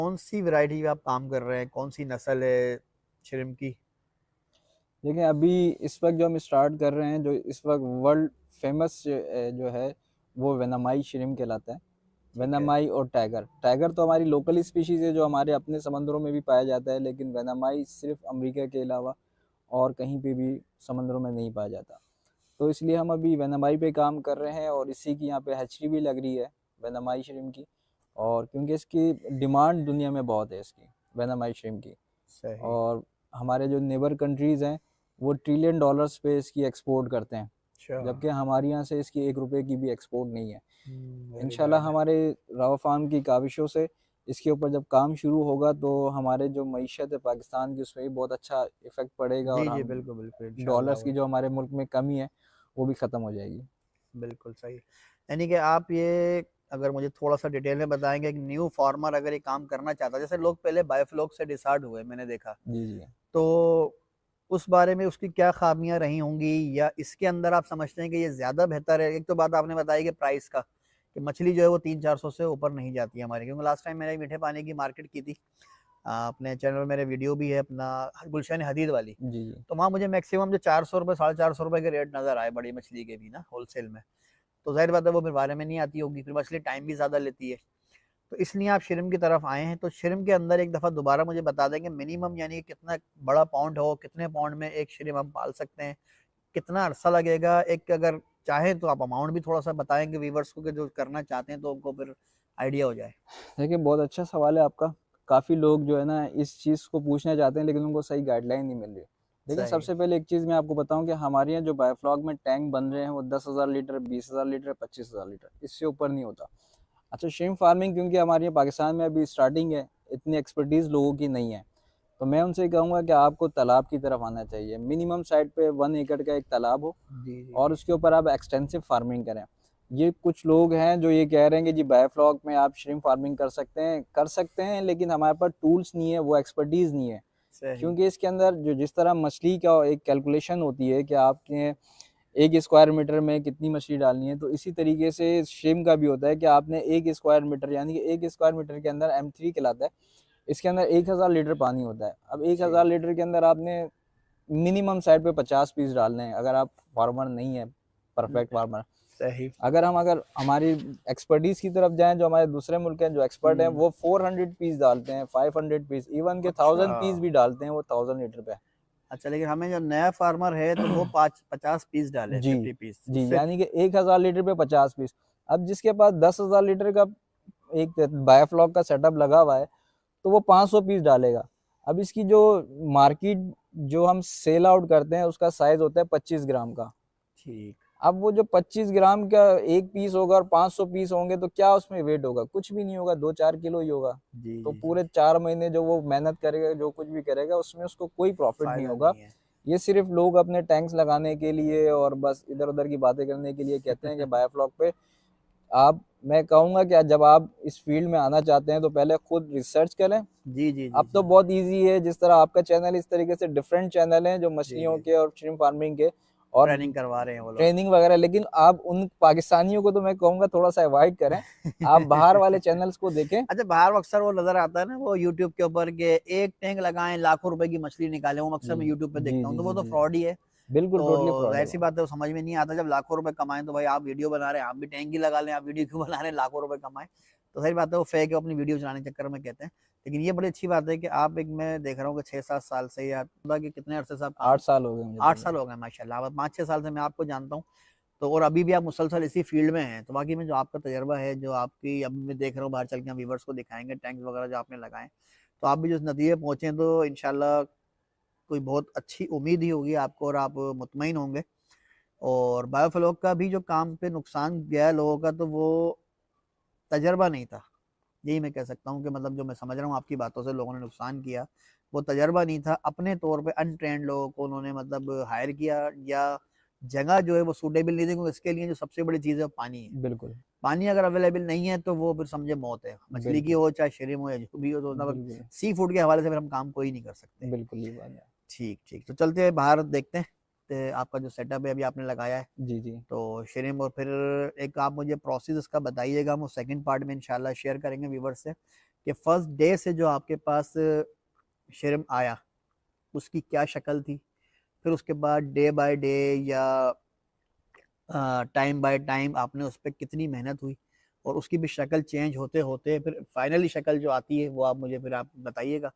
कौन सी वैरायटी पे आप काम कर रहे हैं, कौन सी नस्ल है श्रिम्प की? देखिए अभी इस वक्त जो हम स्टार्ट कर रहे हैं, जो इस वक्त वर्ल्ड फेमस जो है वो वेनामाई श्रिम्प कहलाता है। ठीक है। वेनामाई और टाइगर, टाइगर तो हमारी लोकल स्पीशीज है जो हमारे अपने समंदरों में भी पाया जाता है, लेकिन वेनामाई सिर्फ अमेरिका के अलावा और कहीं पे भी समंदरों में नहीं पाया जाता। तो इसलिए हम अभी वेनामाई पे काम कर रहे हैं और इसी की यहाँ पे हैचरी भी लग रही है वेनामाई श्रिम्प की। और क्योंकि इसकी डिमांड दुनिया में बहुत है इसकी, वेनामाई श्रिम्प की। सही। और हमारे जो नेबर कंट्रीज़ हैं वो ट्रिलियन डॉलर्स पे इसकी एक्सपोर्ट करते हैं, अच्छा। जबकि हमारे यहाँ से इसकी 1 रुपए की भी एक्सपोर्ट नहीं है। वेरी इंशाल्लाह बैड। हमारे रावा फार्म की काविशों से इसके ऊपर जब काम शुरू होगा तो हमारे जो मईशत है पाकिस्तान की उसमें भी बहुत अच्छा इफेक्ट पड़ेगा जी और जी, हम बिल्कुल बिल्कुल, इंशाल्लाह डॉलर्स की वो। जो हमारे मुल्क में कमी है वो भी ख़त्म हो जाएगी। बिल्कुल सही। यानी कि आप ये अगर मुझे थोड़ा सा डिटेल में बताएंगे, एक न्यू फार्मर अगर ये काम करना चाहता है, जैसे लोग पहले बायोफ्लॉक से डिसार्ड हुए मैंने देखा, जी जी। तो उस बारे में उसकी क्या खामियां रही होंगी, या इसके अंदर आप समझते हैं कि ये ज़्यादा बेहतर है? एक तो बात आपने बताई कि प्राइस का, कि मछली जो है वो 300-400 से ऊपर नहीं जाती है हमारी, क्योंकि लास्ट टाइम मैंने मीठे पानी की मार्केट की थी। अपने चैनल में मेरे वीडियो भी है अपना गुलशन हदीद वाली। जी जी। तो वहाँ मुझे मैक्सिमम जो 400 रुपये, 450 रुपये के रेट नज़र आए बड़ी मछली के भी ना, होलसेल में। तो जाहिर बात है वो फिर बारे में नहीं आती होगी, फिर मछली टाइम भी ज़्यादा लेती है। तो इसलिए आप श्रिम्प की तरफ आए हैं, तो श्रिम्प के अंदर एक दफ़ा दोबारा मुझे बता देंगे मिनिमम, यानी कितना बड़ा पॉन्ड हो, कितने पॉन्ड में एक श्रिम्प हम पाल सकते हैं, कितना अरसा लगेगा, एक अगर चाहें तो आप अमाउंट भी थोड़ा सा बताएंगे व्यूवर्स को, कि जो करना चाहते हैं तो उनको फिर आइडिया हो जाए। देखिए बहुत अच्छा सवाल है आपका। काफ़ी लोग जो है ना इस चीज़ को पूछना चाहते हैं लेकिन उनको सही गाइडलाइन नहीं मिल रही। लेकिन सही। सबसे पहले एक चीज़ मैं आपको बताऊं कि हमारे यहाँ जो बायोफ्लॉक में टैंक बन रहे हैं वो 10,000 लीटर, 20,000 लीटर, 25,000 लीटर, इससे ऊपर नहीं होता। अच्छा, श्रिम्प फार्मिंग क्योंकि हमारे यहाँ पाकिस्तान में अभी स्टार्टिंग है, इतनी एक्सपर्टीज़ लोगों की नहीं है, तो मैं उनसे कहूँगा कि आपको तालाब की तरफ आना चाहिए। मिनिमम साइड पे 1 एकड़ का एक तालाब हो जी जी और जी। उसके ऊपर आप एक्सटेंसिव फार्मिंग करें। ये कुछ लोग हैं जो ये कह रहे हैं कि जी बायोफ्लॉक में आप श्रिम्प फार्मिंग कर सकते हैं, लेकिन हमारे पास टूल्स नहीं है, वो एक्सपर्टीज़ नहीं है। सही। क्योंकि इसके अंदर जो जिस तरह मछली का एक कैलकुलेशन होती है कि आपके 1 स्क्वायर मीटर में कितनी मछली डालनी है, तो इसी तरीके से श्रिम्प का भी होता है कि आपने 1 स्क्वायर मीटर, यानी कि 1 स्क्वायर मीटर के अंदर M3 कहलाता है, इसके अंदर 1000 लीटर पानी होता है। अब 1000 जी। लीटर के अंदर आपने मिनिमम साइड पे 50 पीस डालने हैं, अगर आप फार्मर नहीं है, परफेक्ट फार्मर। सही। अगर हमारी एक्सपर्टीज की तरफ जाएं, जो हमारे दूसरे मुल्क हैं जो एक्सपर्ट हैं हम्म। वो 400 पीस डालते हैं, 500 पीस, इवन के अच्छा। 1000 पीस भी डालते हैं वो 1000 लीटर पे। अच्छा, लेकिन हमें जो नया फार्मर है तो वो 50 पीस डाले, जी 50 पीस जी, उससे। यानी कि 1000 लीटर पे 50 पीस। अब जिसके पास 10,000 लीटर का एक बायोफ्लॉक का सेटअप लगा हुआ है तो वो 500 पीस डालेगा। अब इसकी जो मार्केट जो हम सेल आउट करते हैं उसका साइज होता है 25 ग्राम का। ठीक। अब वो जो 25 ग्राम का एक पीस होगा और 500 पीस होंगे तो क्या उसमें वेट होगा? कुछ भी नहीं होगा, 2-4 किलो ही होगा। जी तो जी जी। पूरे 4 महीने जो वो मेहनत करेगा, जो कुछ भी करेगा, उसमें उसको कोई प्रॉफिट नहीं फायदा होगा। नहीं है। ये सिर्फ लोग अपने टैंक्स लगाने के लिए और बस इधर उधर की बातें करने के लिए कहते हैं कि बायोफ्लॉक पे आप, मैं कहूंगा कि जब आप इस फील्ड में आना चाहते हैं तो पहले खुद रिसर्च करें। जी जी जी अब तो जी बहुत इजी है, जिस तरह आपका चैनल, इस तरीके से डिफरेंट चैनल हैं जो जी मछलियों जी। के और श्रिम्प फार्मिंग के और ट्रेनिंग करवा रहे हैं वो लोग। ट्रेनिंग वगैरह। लेकिन आप उन पाकिस्तानियों को तो मैं कहूँगा थोड़ा सा अवॉइड करें, आप बाहर वाले चैनल्स को देखें। अच्छा, बाहर अक्सर वो नजर आता है ना, वो यूट्यूब के ऊपर के एक टैंक लगाएं लाखों रुपए की मछली निकालें, वो अक्सर जी मैं यूट्यूब पे जी देखता हूँ, जी तो वो जी तो जी, फ्रॉड ही है। बिल्कुल टोटली तो फ्रॉड है जाहिर सी वो। बात है, वो समझ में नहीं आता, जब लाखों रुपए कमाएं तो भाई आप वीडियो बना रहे हैं, आप भी टैंक ही लगा लें, आप वीडियो क्यों बना रहे हैं, लाखों रुपए कमाएं। तो सही बात है, वो फेक है, अपनी वीडियो चलाने के चक्कर में कहते हैं। लेकिन ये बड़ी अच्छी बात है कि आप, एक मैं देख रहा हूँ कि 6-7 साल से, या कि कितने अरसे से आप काम, 8 साल हो गए मुझे 8 साल तकरीबन। हो गए माशाल्लाह, 5-6 साल से मैं आपको जानता हूँ। तो और अभी भी आप मुसलसल इसी फील्ड में हैं, तो बाकी में जो आपका तजर्बा है, जो आपकी, अभी मैं देख रहा हूँ बाहर चल के हम व्यूवर्स को दिखाएंगे टैंक्स वगैरह जो आपने लगाए, तो आप भी जो नतीजे पहुंचे तो इंशाल्लाह कोई बहुत अच्छी उम्मीद ही होगी आपको, और आप मुतमईन होंगे। और बायोफ्लॉक का भी जो काम पे नुकसान गया है लोगों का, तो वो तजर्बा नहीं था, यही मैं कह सकता हूँ कि मतलब जो मैं समझ रहा हूँ आपकी बातों से, लोगों ने नुकसान किया, वो तजर्बा नहीं था, अपने तौर पे अनट्रेंड लोगों को उन्होंने मतलब हायर किया, या जगह जो है वो सूटेबल नहीं थी, क्योंकि इसके लिए जो सबसे बड़ी चीज़ है वो पानी है। बिल्कुल पानी अगर अवेलेबल नहीं है तो वो फिर समझे मौत है, मछली की बिल्कुल हो चाहे शरीम हो या जो भी हो, तो मतलब बिल्कुल सी फूड के हवाले से फिर हम काम कोई नहीं कर सकते। बिल्कुल, ये बात है। ठीक ठीक, तो चलते हैं बाहर देखते हैं। तो आपका जो सेटअप है अभी आपने लगाया है, जी जी। तो शरीम, और फिर एक आप मुझे प्रोसेस इसका बताइएगा, हम वो सेकंड पार्ट में इंशाल्लाह शेयर करेंगे व्यूवर से, कि फर्स्ट डे से जो आपके पास श्रिम्प आया उसकी क्या शक्ल थी, फिर उसके बाद डे बाय डे या टाइम बाय टाइम आपने उस पर कितनी मेहनत हुई, और उसकी भी शक्ल चेंज होते होते फिर फाइनली शक्ल जो आती है वो आप मुझे फिर आप बताइएगा।